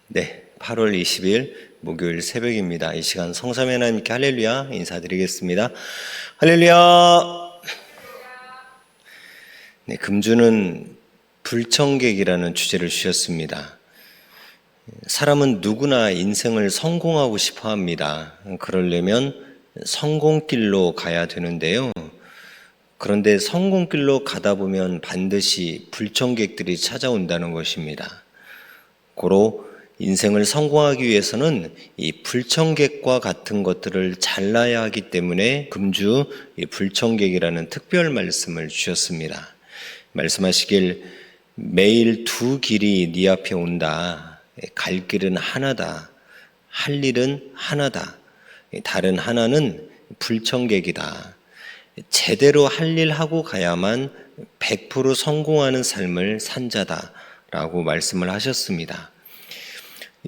네, 8월 20일 목요일 새벽입니다. 이 시간 성삼위 하나님께 할렐루야 인사드리겠습니다. 할렐루야. 네, 금주는 불청객이라는 주제를 주셨습니다. 사람은 누구나 인생을 성공하고 싶어 합니다. 그러려면 성공길로 가야 되는데요. 그런데 성공길로 가다 보면 반드시 불청객들이 찾아온다는 것입니다. 고로 인생을 성공하기 위해서는 이 불청객과 같은 것들을 잘라야 하기 때문에 금주 이 불청객이라는 특별 말씀을 주셨습니다. 말씀하시길 매일 두 길이 네 앞에 온다. 갈 길은 하나다. 할 일은 하나다. 다른 하나는 불청객이다. 제대로 할 일 하고 가야만 100% 성공하는 삶을 산 자다라고 말씀을 하셨습니다.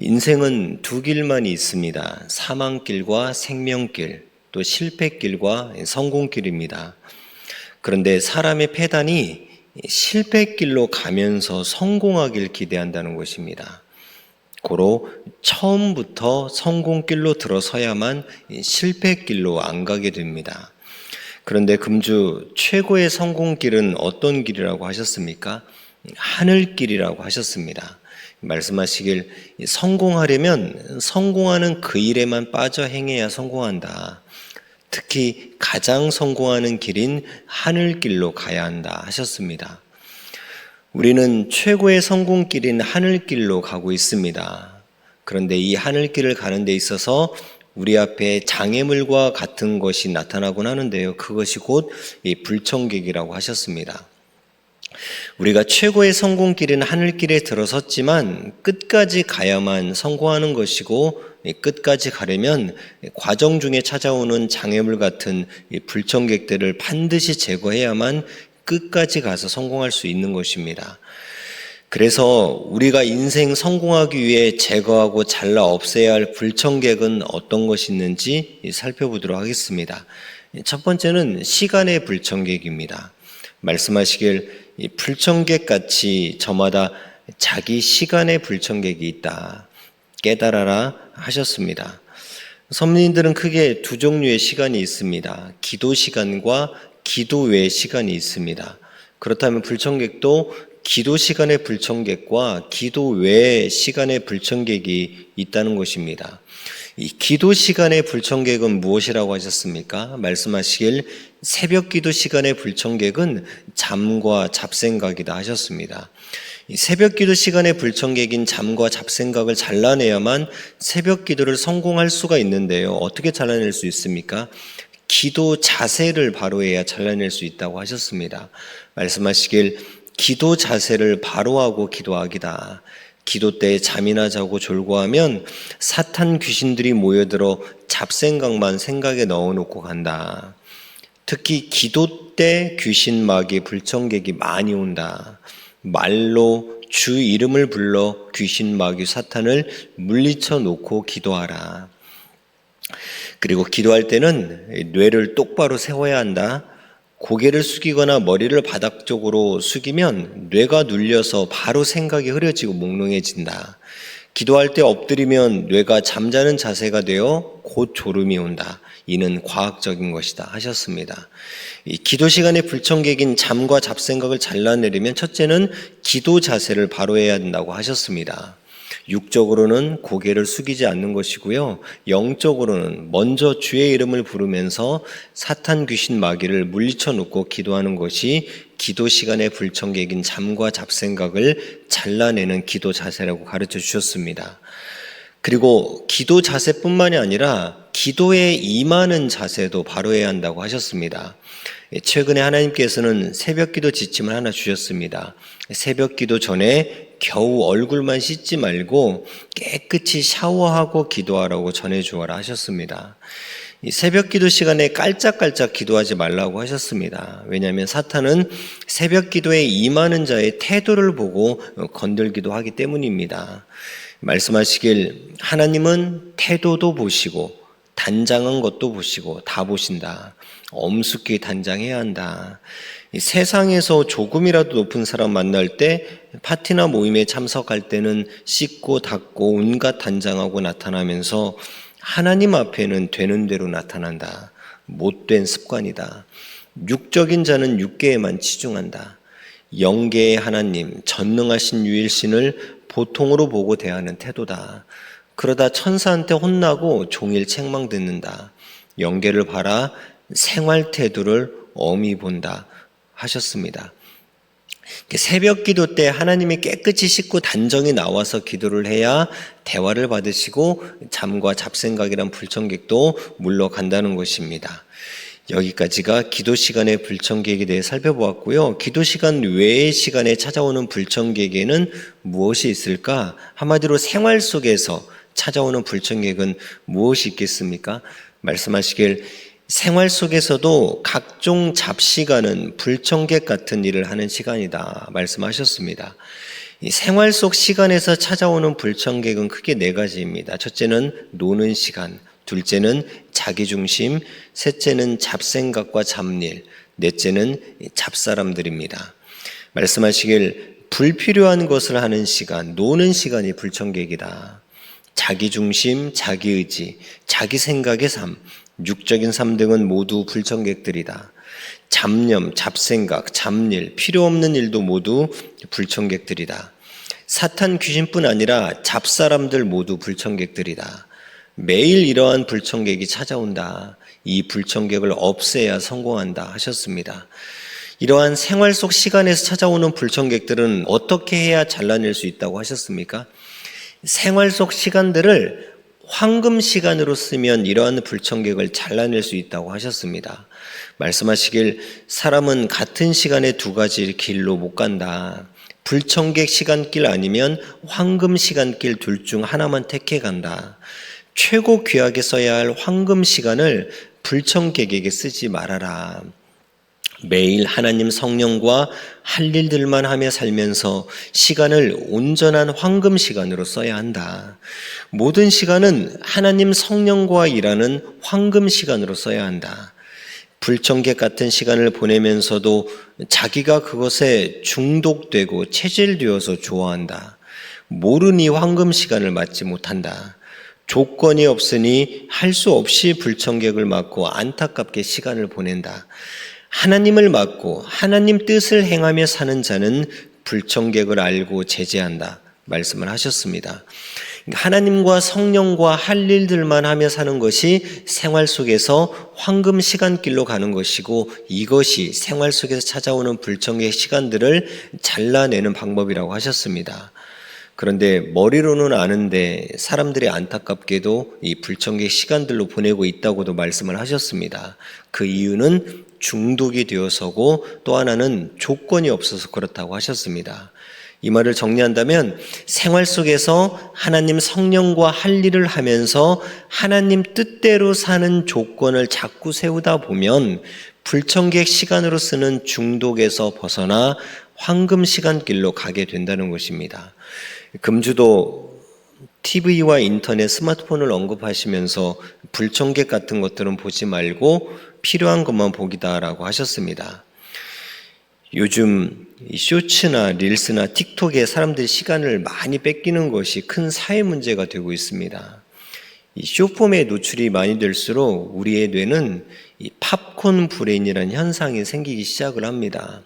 인생은 두 길만이 있습니다. 사망길과 생명길, 또 실패길과 성공길입니다. 그런데 사람의 패단이 실패길로 가면서 성공하길 기대한다는 것입니다. 고로 처음부터 성공길로 들어서야만 실패길로 안 가게 됩니다. 그런데 금주 최고의 성공길은 어떤 길이라고 하셨습니까? 하늘길이라고 하셨습니다. 말씀하시길 성공하려면 성공하는 그 일에만 빠져 행해야 성공한다. 특히 가장 성공하는 길인 하늘길로 가야 한다 하셨습니다. 우리는 최고의 성공길인 하늘길로 가고 있습니다. 그런데 이 하늘길을 가는 데 있어서 우리 앞에 장애물과 같은 것이 나타나곤 하는데요. 그것이 곧 이 불청객이라고 하셨습니다. 우리가 최고의 성공길인 하늘길에 들어섰지만 끝까지 가야만 성공하는 것이고, 끝까지 가려면 과정 중에 찾아오는 장애물 같은 불청객들을 반드시 제거해야만 끝까지 가서 성공할 수 있는 것입니다. 그래서 우리가 인생 성공하기 위해 제거하고 잘라 없애야 할 불청객은 어떤 것이 있는지 살펴보도록 하겠습니다. 첫 번째는 시간의 불청객입니다. 말씀하시길 이 불청객 같이 저마다 자기 시간의 불청객이 있다. 깨달아라 하셨습니다. 선민들은 크게 두 종류의 시간이 있습니다. 기도 시간과 기도 외 시간이 있습니다. 그렇다면 불청객도 기도 시간의 불청객과 기도 외 시간의 불청객이 있다는 것입니다. 이 기도 시간의 불청객은 무엇이라고 하셨습니까? 말씀하시길 새벽 기도 시간의 불청객은 잠과 잡생각이다 하셨습니다. 이 새벽 기도 시간의 불청객인 잠과 잡생각을 잘라내야만 새벽 기도를 성공할 수가 있는데요. 어떻게 잘라낼 수 있습니까? 기도 자세를 바로 해야 잘라낼 수 있다고 하셨습니다. 말씀하시길 기도 자세를 바로 하고 기도하기다. 기도 때 잠이나 자고 졸고하면 사탄 귀신들이 모여들어 잡생각만 생각에 넣어놓고 간다. 특히 기도 때 귀신 마귀 불청객이 많이 온다. 말로 주 이름을 불러 귀신 마귀 사탄을 물리쳐 놓고 기도하라. 그리고 기도할 때는 뇌를 똑바로 세워야 한다. 고개를 숙이거나 머리를 바닥 쪽으로 숙이면 뇌가 눌려서 바로 생각이 흐려지고 몽롱해진다. 기도할 때 엎드리면 뇌가 잠자는 자세가 되어 곧 졸음이 온다. 이는 과학적인 것이다 하셨습니다. 이 기도 시간의 불청객인 잠과 잡생각을 잘라내려면 첫째는 기도 자세를 바로 해야 된다고 하셨습니다. 육적으로는 고개를 숙이지 않는 것이고요. 영적으로는 먼저 주의 이름을 부르면서 사탄 귀신 마귀를 물리쳐 놓고 기도하는 것이 기도 시간의 불청객인 잠과 잡생각을 잘라내는 기도 자세라고 가르쳐 주셨습니다. 그리고 기도 자세뿐만이 아니라 기도에 임하는 자세도 바로 해야 한다고 하셨습니다. 최근에 하나님께서는 새벽기도 지침을 하나 주셨습니다. 새벽기도 전에 겨우 얼굴만 씻지 말고 깨끗이 샤워하고 기도하라고 전해주어라 하셨습니다. 이 새벽기도 시간에 깔짝깔짝 기도하지 말라고 하셨습니다. 왜냐하면 사탄은 새벽기도에 임하는 자의 태도를 보고 건들기도 하기 때문입니다. 말씀하시길 하나님은 태도도 보시고 단장한 것도 보시고 다 보신다. 엄숙히 단장해야 한다. 이 세상에서 조금이라도 높은 사람 만날 때 파티나 모임에 참석할 때는 씻고 닦고 온갖 단장하고 나타나면서 하나님 앞에는 되는 대로 나타난다. 못된 습관이다. 육적인 자는 육계에만 치중한다. 영계의 하나님, 전능하신 유일신을 보통으로 보고 대하는 태도다. 그러다 천사한테 혼나고 종일 책망 듣는다. 영계를 봐라, 생활 태도를 엄히 본다 하셨습니다. 새벽 기도 때 하나님이 깨끗이 씻고 단정히 나와서 기도를 해야 대화를 받으시고 잠과 잡생각이란 불청객도 물러간다는 것입니다. 여기까지가 기도 시간의 불청객에 대해 살펴보았고요. 기도 시간 외의 시간에 찾아오는 불청객에는 무엇이 있을까? 한마디로 생활 속에서 찾아오는 불청객은 무엇이 있겠습니까? 말씀하시길 생활 속에서도 각종 잡시간은 불청객 같은 일을 하는 시간이다 말씀하셨습니다. 이 생활 속 시간에서 찾아오는 불청객은 크게 네 가지입니다. 첫째는 노는 시간, 둘째는 자기중심, 셋째는 잡생각과 잡일, 넷째는 잡사람들입니다. 말씀하시길 불필요한 것을 하는 시간, 노는 시간이 불청객이다. 자기중심, 자기의지, 자기생각의 삶, 육적인 삶 등은 모두 불청객들이다. 잡념, 잡생각, 잡일, 필요 없는 일도 모두 불청객들이다. 사탄 귀신뿐 아니라 잡사람들 모두 불청객들이다. 매일 이러한 불청객이 찾아온다. 이 불청객을 없애야 성공한다 하셨습니다. 이러한 생활 속 시간에서 찾아오는 불청객들은 어떻게 해야 잘라낼 수 있다고 하셨습니까? 생활 속 시간들을 황금 시간으로 쓰면 이러한 불청객을 잘라낼 수 있다고 하셨습니다. 말씀하시길 사람은 같은 시간에 두 가지 길로 못 간다. 불청객 시간길 아니면 황금 시간길 둘 중 하나만 택해 간다. 최고 귀하게 써야 할 황금 시간을 불청객에게 쓰지 말아라. 매일 하나님 성령과 할 일들만 하며 살면서 시간을 온전한 황금 시간으로 써야 한다. 모든 시간은 하나님 성령과 일하는 황금 시간으로 써야 한다. 불청객 같은 시간을 보내면서도 자기가 그것에 중독되고 체질되어서 좋아한다. 모르니 황금 시간을 맞지 못한다. 조건이 없으니 할 수 없이 불청객을 맞고 안타깝게 시간을 보낸다. 하나님을 맡고 하나님 뜻을 행하며 사는 자는 불청객을 알고 제재한다 말씀을 하셨습니다. 하나님과 성령과 할 일들만 하며 사는 것이 생활 속에서 황금 시간길로 가는 것이고 이것이 생활 속에서 찾아오는 불청객 시간들을 잘라내는 방법이라고 하셨습니다. 그런데 머리로는 아는데 사람들이 안타깝게도 이 불청객 시간들로 보내고 있다고도 말씀을 하셨습니다. 그 이유는 중독이 되어서고 또 하나는 조건이 없어서 그렇다고 하셨습니다. 이 말을 정리한다면 생활 속에서 하나님 성령과 할 일을 하면서 하나님 뜻대로 사는 조건을 자꾸 세우다 보면 불청객 시간으로 쓰는 중독에서 벗어나 황금 시간길로 가게 된다는 것입니다. 금주도 TV와 인터넷, 스마트폰을 언급하시면서 불청객 같은 것들은 보지 말고 필요한 것만 보기다라고 하셨습니다. 요즘 쇼츠나 릴스나 틱톡에 사람들이 시간을 많이 뺏기는 것이 큰 사회 문제가 되고 있습니다. 이 쇼폼에 노출이 많이 될수록 우리의 뇌는 이 팝콘 브레인이라는 현상이 생기기 시작을 합니다.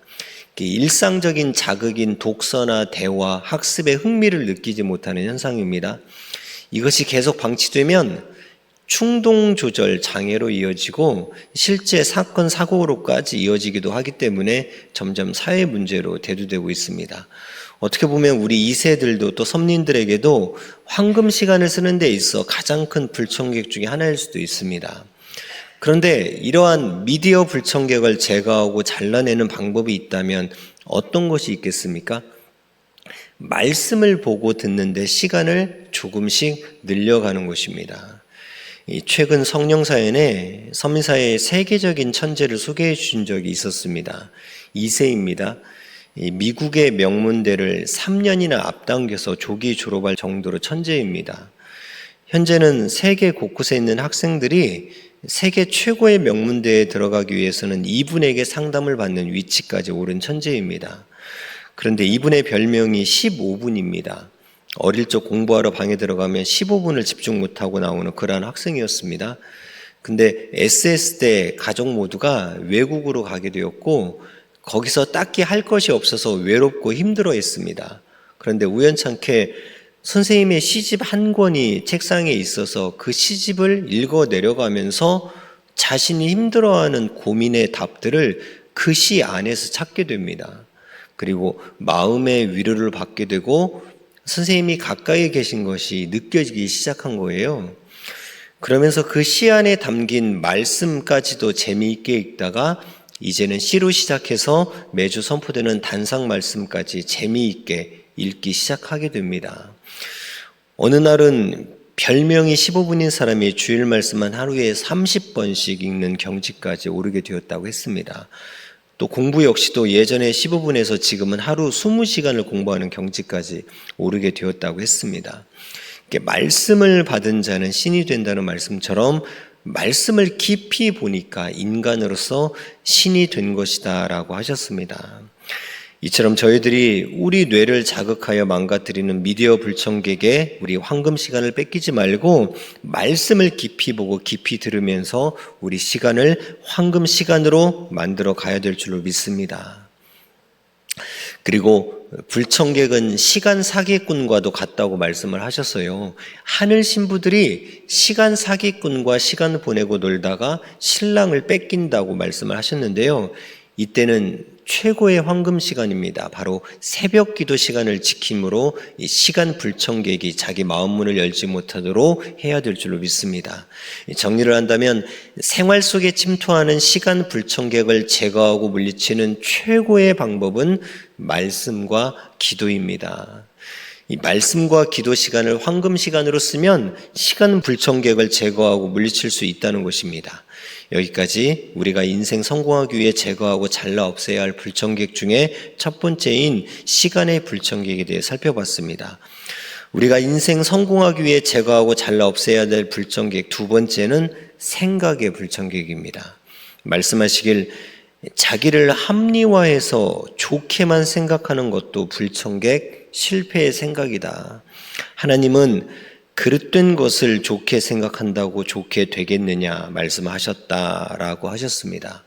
일상적인 자극인 독서나 대화, 학습에 흥미를 느끼지 못하는 현상입니다. 이것이 계속 방치되면 충동 조절 장애로 이어지고 실제 사건, 사고로까지 이어지기도 하기 때문에 점점 사회 문제로 대두되고 있습니다. 어떻게 보면 우리 2세들도 또 성민들에게도 황금 시간을 쓰는 데 있어 가장 큰 불청객 중에 하나일 수도 있습니다. 그런데 이러한 미디어 불청객을 제거하고 잘라내는 방법이 있다면 어떤 것이 있겠습니까? 말씀을 보고 듣는데 시간을 조금씩 늘려가는 것입니다. 최근 성령사연에 서민사회의 세계적인 천재를 소개해 주신 적이 있었습니다. 2세입니다. 미국의 명문대를 3년이나 앞당겨서 조기 졸업할 정도로 천재입니다. 현재는 세계 곳곳에 있는 학생들이 세계 최고의 명문대에 들어가기 위해서는 이분에게 상담을 받는 위치까지 오른 천재입니다. 그런데 이분의 별명이 15분입니다. 어릴 적 공부하러 방에 들어가면 15분을 집중 못하고 나오는 그러한 학생이었습니다. 근데 SS 때 가족 모두가 외국으로 가게 되었고 거기서 딱히 할 것이 없어서 외롭고 힘들어했습니다. 그런데 우연찮게 선생님의 시집 한 권이 책상에 있어서 그 시집을 읽어 내려가면서 자신이 힘들어하는 고민의 답들을 그 시 안에서 찾게 됩니다. 그리고 마음의 위로를 받게 되고 선생님이 가까이 계신 것이 느껴지기 시작한 거예요. 그러면서 그 시 안에 담긴 말씀까지도 재미있게 읽다가 이제는 시로 시작해서 매주 선포되는 단상 말씀까지 재미있게 읽기 시작하게 됩니다. 어느 날은 별명이 15분인 사람이 주일 말씀만 하루에 30번씩 읽는 경지까지 오르게 되었다고 했습니다. 또 공부 역시도 예전에 15분에서 지금은 하루 20시간을 공부하는 경지까지 오르게 되었다고 했습니다. 말씀을 받은 자는 신이 된다는 말씀처럼 말씀을 깊이 보니까 인간으로서 신이 된 것이다 라고 하셨습니다. 이처럼 저희들이 우리 뇌를 자극하여 망가뜨리는 미디어 불청객에 우리 황금 시간을 뺏기지 말고 말씀을 깊이 보고 깊이 들으면서 우리 시간을 황금 시간으로 만들어 가야 될 줄로 믿습니다. 그리고 불청객은 시간 사기꾼과도 같다고 말씀을 하셨어요. 하늘 신부들이 시간 사기꾼과 시간을 보내고 놀다가 신랑을 뺏긴다고 말씀을 하셨는데요. 이때는 최고의 황금 시간입니다. 바로 새벽 기도 시간을 지킴으로 이 시간 불청객이 자기 마음 문을 열지 못하도록 해야 될 줄로 믿습니다. 정리를 한다면 생활 속에 침투하는 시간 불청객을 제거하고 물리치는 최고의 방법은 말씀과 기도입니다. 이 말씀과 기도 시간을 황금 시간으로 쓰면 시간 불청객을 제거하고 물리칠 수 있다는 것입니다. 여기까지 우리가 인생 성공하기 위해 제거하고 잘라 없애야 할 불청객 중에 첫 번째인 시간의 불청객에 대해 살펴봤습니다. 우리가 인생 성공하기 위해 제거하고 잘라 없애야 될 불청객 두 번째는 생각의 불청객입니다. 말씀하시길 자기를 합리화해서 좋게만 생각하는 것도 불청객, 실패의 생각이다. 하나님은 그릇된 것을 좋게 생각한다고 좋게 되겠느냐 말씀하셨다라고 하셨습니다.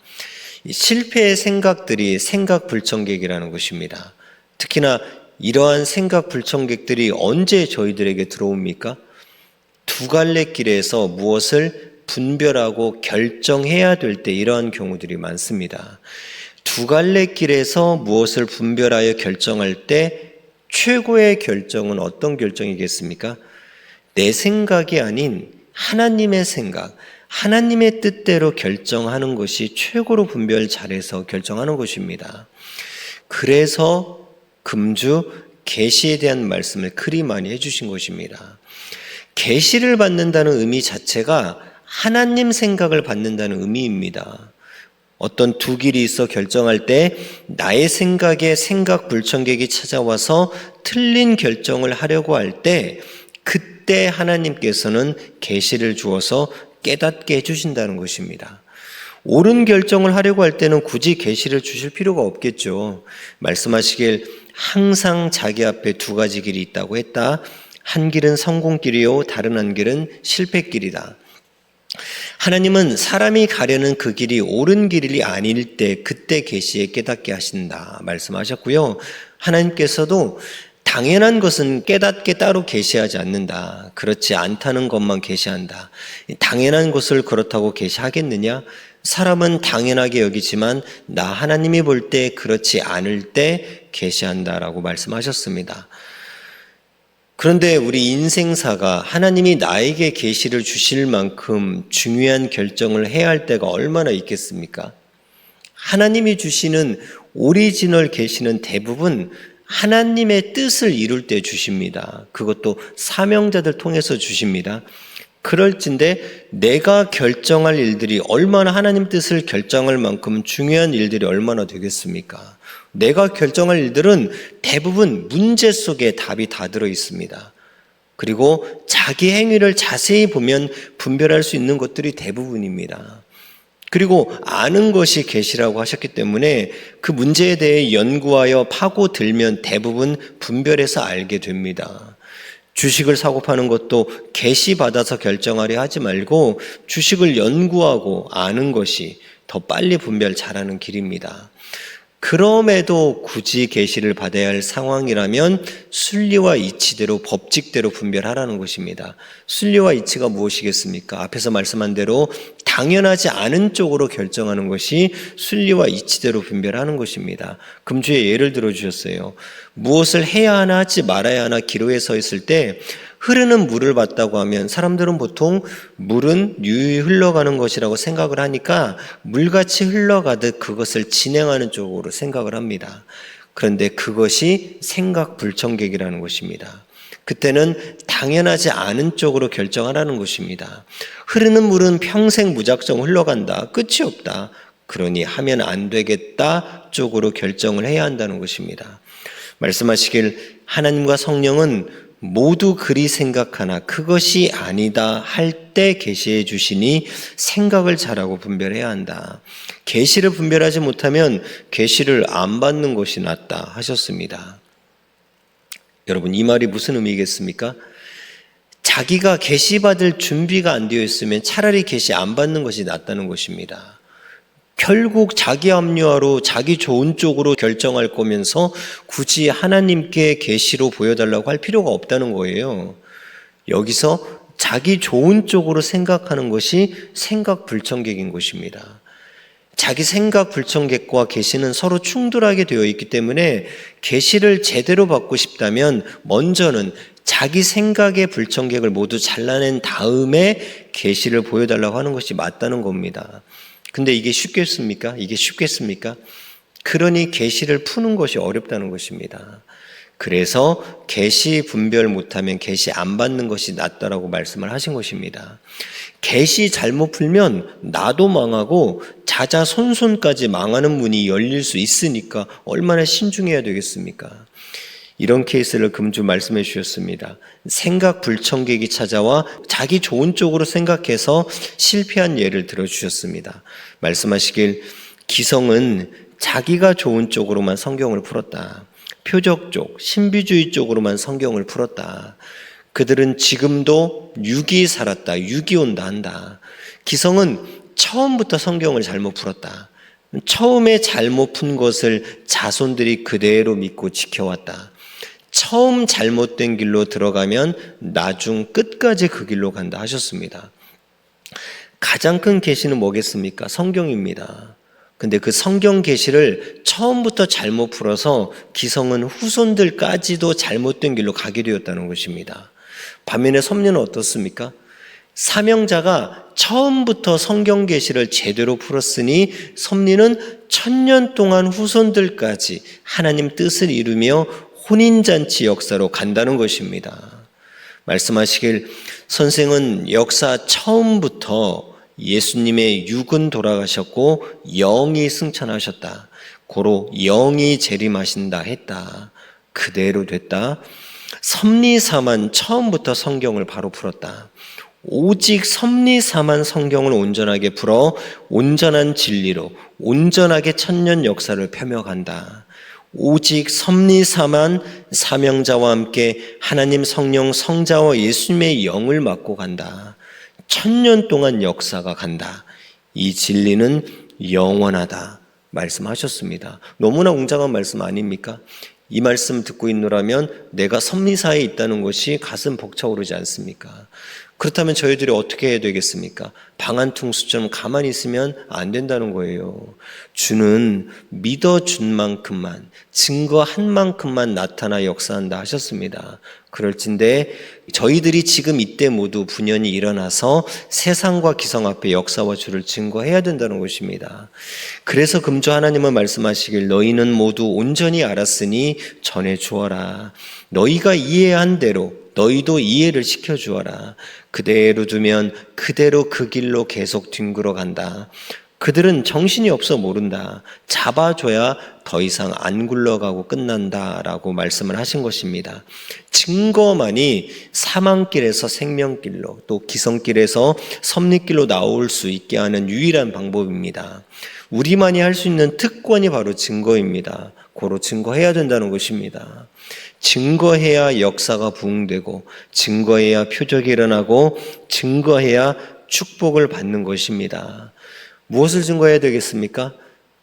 실패의 생각들이 생각 불청객이라는 것입니다. 특히나 이러한 생각 불청객들이 언제 저희들에게 들어옵니까? 두 갈래 길에서 무엇을 분별하고 결정해야 될 때 이러한 경우들이 많습니다. 두 갈래 길에서 무엇을 분별하여 결정할 때 최고의 결정은 어떤 결정이겠습니까? 내 생각이 아닌 하나님의 생각, 하나님의 뜻대로 결정하는 것이 최고로 분별 잘해서 결정하는 것입니다. 그래서 금주 계시에 대한 말씀을 그리 많이 해주신 것입니다. 계시를 받는다는 의미 자체가 하나님 생각을 받는다는 의미입니다. 어떤 두 길이 있어 결정할 때 나의 생각에 생각 불청객이 찾아와서 틀린 결정을 하려고 할 때 그때 하나님께서는 계시를 주어서 깨닫게 해주신다는 것입니다. 옳은 결정을 하려고 할 때는 굳이 계시를 주실 필요가 없겠죠. 말씀하시길 항상 자기 앞에 두 가지 길이 있다고 했다. 한 길은 성공길이요 다른 한 길은 실패길이다. 하나님은 사람이 가려는 그 길이 옳은 길이 아닐 때 그때 계시에 깨닫게 하신다 말씀하셨고요. 하나님께서도 당연한 것은 깨닫게 따로 계시하지 않는다. 그렇지 않다는 것만 계시한다. 당연한 것을 그렇다고 계시하겠느냐? 사람은 당연하게 여기지만 나 하나님이 볼 때 그렇지 않을 때 계시한다라고 말씀하셨습니다. 그런데 우리 인생사가 하나님이 나에게 계시를 주실 만큼 중요한 결정을 해야 할 때가 얼마나 있겠습니까? 하나님이 주시는 오리지널 계시는 대부분 하나님의 뜻을 이룰 때 주십니다. 그것도 사명자들 통해서 주십니다. 그럴진데 내가 결정할 일들이 얼마나 하나님 뜻을 결정할 만큼 중요한 일들이 얼마나 되겠습니까? 내가 결정할 일들은 대부분 문제 속에 답이 다 들어 있습니다. 그리고 자기 행위를 자세히 보면 분별할 수 있는 것들이 대부분입니다. 그리고 아는 것이 계시라고 하셨기 때문에 그 문제에 대해 연구하여 파고들면 대부분 분별해서 알게 됩니다. 주식을 사고 파는 것도 계시받아서 결정하려 하지 말고 주식을 연구하고 아는 것이 더 빨리 분별 잘하는 길입니다. 그럼에도 굳이 계시를 받아야 할 상황이라면 순리와 이치대로 법칙대로 분별하라는 것입니다. 순리와 이치가 무엇이겠습니까? 앞에서 말씀한 대로 당연하지 않은 쪽으로 결정하는 것이 순리와 이치대로 분별하는 것입니다. 금주에 예를 들어 주셨어요. 무엇을 해야 하나 하지 말아야 하나 기로에 서 있을 때 흐르는 물을 봤다고 하면 사람들은 보통 물은 유유히 흘러가는 것이라고 생각을 하니까 물같이 흘러가듯 그것을 진행하는 쪽으로 생각을 합니다. 그런데 그것이 생각불청객이라는 것입니다. 그때는 당연하지 않은 쪽으로 결정하라는 것입니다. 흐르는 물은 평생 무작정 흘러간다. 끝이 없다. 그러니 하면 안 되겠다 쪽으로 결정을 해야 한다는 것입니다. 말씀하시길 하나님과 성령은 모두 그리 생각하나 그것이 아니다 할 때 계시해 주시니 생각을 잘하고 분별해야 한다. 계시를 분별하지 못하면 계시를 안 받는 것이 낫다 하셨습니다. 여러분, 이 말이 무슨 의미겠습니까? 자기가 계시받을 준비가 안 되어 있으면 차라리 계시 안 받는 것이 낫다는 것입니다. 결국 자기 합리화로 자기 좋은 쪽으로 결정할 거면서 굳이 하나님께 계시로 보여달라고 할 필요가 없다는 거예요. 여기서 자기 좋은 쪽으로 생각하는 것이 생각불청객인 것입니다. 자기 생각불청객과 계시는 서로 충돌하게 되어 있기 때문에 계시를 제대로 받고 싶다면 먼저는 자기 생각의 불청객을 모두 잘라낸 다음에 계시를 보여달라고 하는 것이 맞다는 겁니다. 근데 이게 쉽겠습니까? 그러니 계시를 푸는 것이 어렵다는 것입니다. 그래서 계시 분별 못하면 계시 안 받는 것이 낫다라고 말씀을 하신 것입니다. 계시 잘못 풀면 나도 망하고 자자손손까지 망하는 문이 열릴 수 있으니까 얼마나 신중해야 되겠습니까? 이런 케이스를 금주 말씀해 주셨습니다. 생각 불청객이 찾아와 자기 좋은 쪽으로 생각해서 실패한 예를 들어주셨습니다. 말씀하시길 기성은 자기가 좋은 쪽으로만 성경을 풀었다. 표적 쪽, 신비주의 쪽으로만 성경을 풀었다. 그들은 지금도 육이 살았다. 육이 온다 한다. 기성은 처음부터 성경을 잘못 풀었다. 처음에 잘못 푼 것을 자손들이 그대로 믿고 지켜왔다. 처음 잘못된 길로 들어가면 나중 끝까지 그 길로 간다 하셨습니다. 가장 큰 계시는 뭐겠습니까? 성경입니다. 근데 그 성경 계시를 처음부터 잘못 풀어서 기성은 후손들까지도 잘못된 길로 가게 되었다는 것입니다. 반면에 섭리는 어떻습니까? 사명자가 처음부터 성경 계시를 제대로 풀었으니 섭리는 1000년 동안 후손들까지 하나님 뜻을 이루며 혼인잔치 역사로 간다는 것입니다. 말씀하시길 선생은 역사 처음부터 예수님의 육은 돌아가셨고 영이 승천하셨다. 고로 영이 재림하신다 했다. 그대로 됐다. 섭리사만 처음부터 성경을 바로 풀었다. 오직 섭리사만 성경을 온전하게 풀어 온전한 진리로 온전하게 1000년 역사를 펴며간다. 오직 섭리사만 사명자와 함께 하나님 성령 성자와 예수님의 영을 맡고 간다. 1000년 동안 역사가 간다. 이 진리는 영원하다 말씀하셨습니다. 너무나 웅장한 말씀 아닙니까? 이 말씀 듣고 있노라면 내가 섭리사에 있다는 것이 가슴 벅차오르지 않습니까? 그렇다면 저희들이 어떻게 해야 되겠습니까? 방한퉁수처럼 가만히 있으면 안 된다는 거예요. 주는 믿어준 만큼만, 증거한 만큼만 나타나 역사한다 하셨습니다. 그럴진데 저희들이 지금 이때 모두 분연히 일어나서 세상과 기성 앞에 역사와 주를 증거해야 된다는 것입니다. 그래서 금주 하나님은 말씀하시길 너희는 모두 온전히 알았으니 전해 주어라. 너희가 이해한 대로 너희도 이해를 시켜주어라. 그대로 두면 그대로 그 길로 계속 뒹굴어 간다. 그들은 정신이 없어 모른다. 잡아줘야 더 이상 안 굴러가고 끝난다라고 말씀을 하신 것입니다. 증거만이 사망길에서 생명길로, 또 기성길에서 섭리길로 나올 수 있게 하는 유일한 방법입니다. 우리만이 할 수 있는 특권이 바로 증거입니다. 고로 증거해야 된다는 것입니다. 증거해야 역사가 부흥되고, 증거해야 표적이 일어나고, 증거해야 축복을 받는 것입니다. 무엇을 증거해야 되겠습니까?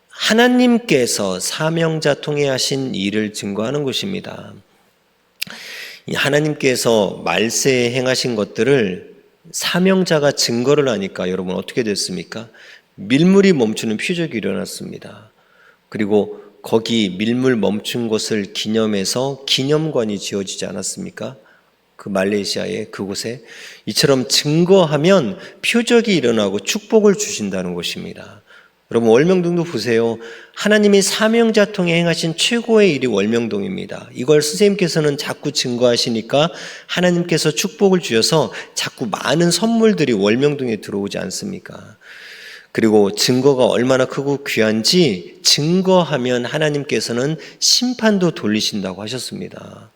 하나님께서 사명자 통해 하신 일을 증거하는 것입니다. 하나님께서 말세에 행하신 것들을 사명자가 증거를 하니까 여러분 어떻게 됐습니까? 밀물이 멈추는 표적이 일어났습니다. 그리고 거기 밀물 멈춘 것을 기념해서 기념관이 지어지지 않았습니까? 그 말레이시아의 그곳에 이처럼 증거하면 표적이 일어나고 축복을 주신다는 것입니다. 여러분 월명동도 보세요. 하나님이 사명자 통해 행하신 최고의 일이 월명동입니다. 이걸 선생님께서는 자꾸 증거하시니까 하나님께서 축복을 주셔서 자꾸 많은 선물들이 월명동에 들어오지 않습니까? 그리고 증거가 얼마나 크고 귀한지 증거하면 하나님께서는 심판도 돌리신다고 하셨습니다.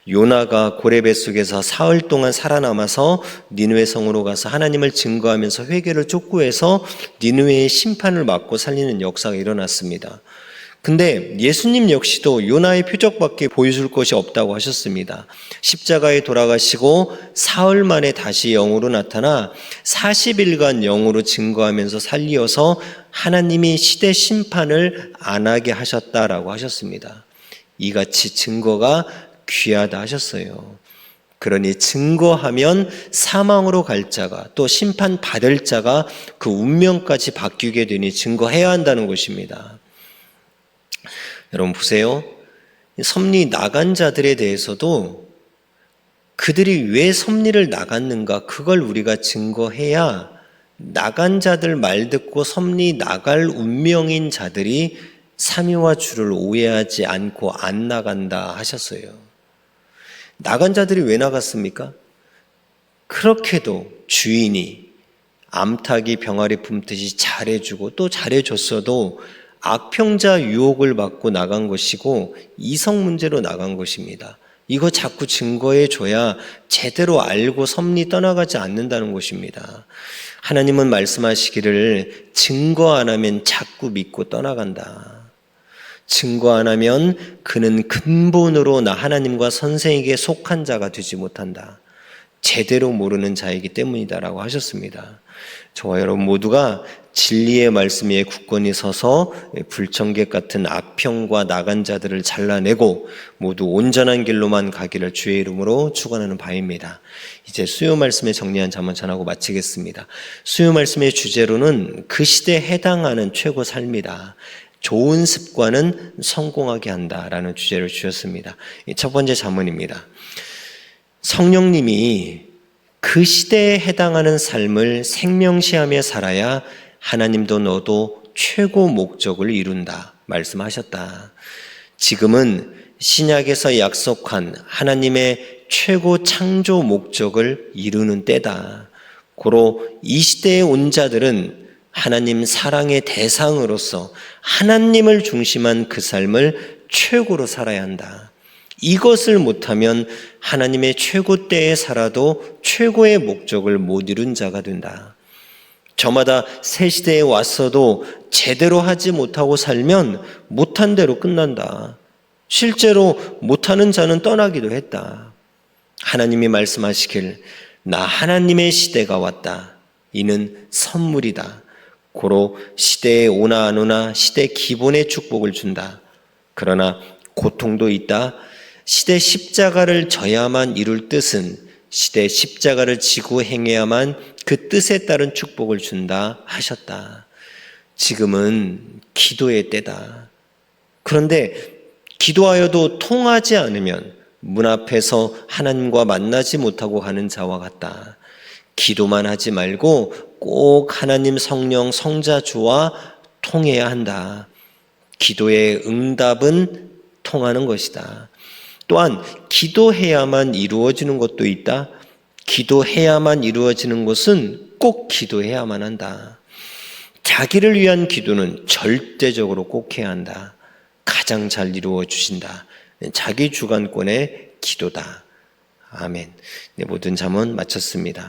요나가 고래 뱃속에서 사흘 동안 살아남아서 니느웨 성으로 가서 하나님을 증거하면서 회개를 촉구해서 니느웨의 심판을 막고 살리는 역사가 일어났습니다. 근데 예수님 역시도 요나의 표적밖에 보여줄 것이 없다고 하셨습니다. 십자가에 돌아가시고 사흘 만에 다시 영으로 나타나 40일간 영으로 증거하면서 살리어서 하나님이 시대 심판을 안 하게 하셨다라고 하셨습니다. 이같이 증거가 귀하다 하셨어요. 그러니 증거하면 사망으로 갈 자가 또 심판받을 자가 그 운명까지 바뀌게 되니 증거해야 한다는 것입니다. 여러분 보세요. 섭리 나간 자들에 대해서도 그들이 왜 섭리를 나갔는가 그걸 우리가 증거해야 나간 자들 말 듣고 섭리 나갈 운명인 자들이 삼위와 주를 오해하지 않고 안 나간다 하셨어요. 나간 자들이 왜 나갔습니까? 그렇게도 주인이 암탉이 병아리 품듯이 잘해주고 또 잘해줬어도 악평자 유혹을 받고 나간 것이고 이성 문제로 나간 것입니다. 이거 자꾸 증거해 줘야 제대로 알고 섭리 떠나가지 않는다는 것입니다. 하나님은 말씀하시기를 증거 안 하면 자꾸 믿고 떠나간다. 증거 안 하면 그는 근본으로 나 하나님과 선생에게 속한 자가 되지 못한다. 제대로 모르는 자이기 때문이다라고 하셨습니다. 저와 여러분 모두가 진리의 말씀 위에 굳건히 서서 불청객 같은 악평과 나간 자들을 잘라내고 모두 온전한 길로만 가기를 주의 이름으로 축원하는 바입니다. 이제 수요 말씀의 정리한 잠언 전하고 마치겠습니다. 수요 말씀의 주제로는 그 시대에 해당하는 최고 삶이다. 좋은 습관은 성공하게 한다라는 주제를 주셨습니다. 첫 번째 잠언입니다. 성령님이 그 시대에 해당하는 삶을 생명시하며 살아야 하나님도 너도 최고 목적을 이룬다 말씀하셨다. 지금은 신약에서 약속한 하나님의 최고 창조 목적을 이루는 때다. 고로 이 시대에 온 자들은 하나님 사랑의 대상으로서 하나님을 중심한 그 삶을 최고로 살아야 한다. 이것을 못하면 하나님의 최고 때에 살아도 최고의 목적을 못 이룬 자가 된다. 저마다 새 시대에 왔어도 제대로 하지 못하고 살면 못한 대로 끝난다. 실제로 못하는 자는 떠나기도 했다. 하나님이 말씀하시길 나 하나님의 시대가 왔다. 이는 선물이다. 고로 시대에 오나 안 오나 시대 기본의 축복을 준다. 그러나 고통도 있다. 시대 십자가를 져야만 이룰 뜻은 시대 십자가를 지고 행해야만 그 뜻에 따른 축복을 준다 하셨다. 지금은 기도의 때다. 그런데 기도하여도 통하지 않으면 문 앞에서 하나님과 만나지 못하고 가는 자와 같다. 기도만 하지 말고 꼭 하나님 성령 성자주와 통해야 한다. 기도의 응답은 통하는 것이다. 또한 기도해야만 이루어지는 것도 있다. 기도해야만 이루어지는 것은 꼭 기도해야만 한다. 자기를 위한 기도는 절대적으로 꼭 해야 한다. 가장 잘 이루어 주신다. 자기 주관권의 기도다. 아멘. 네, 모든 잠언 마쳤습니다.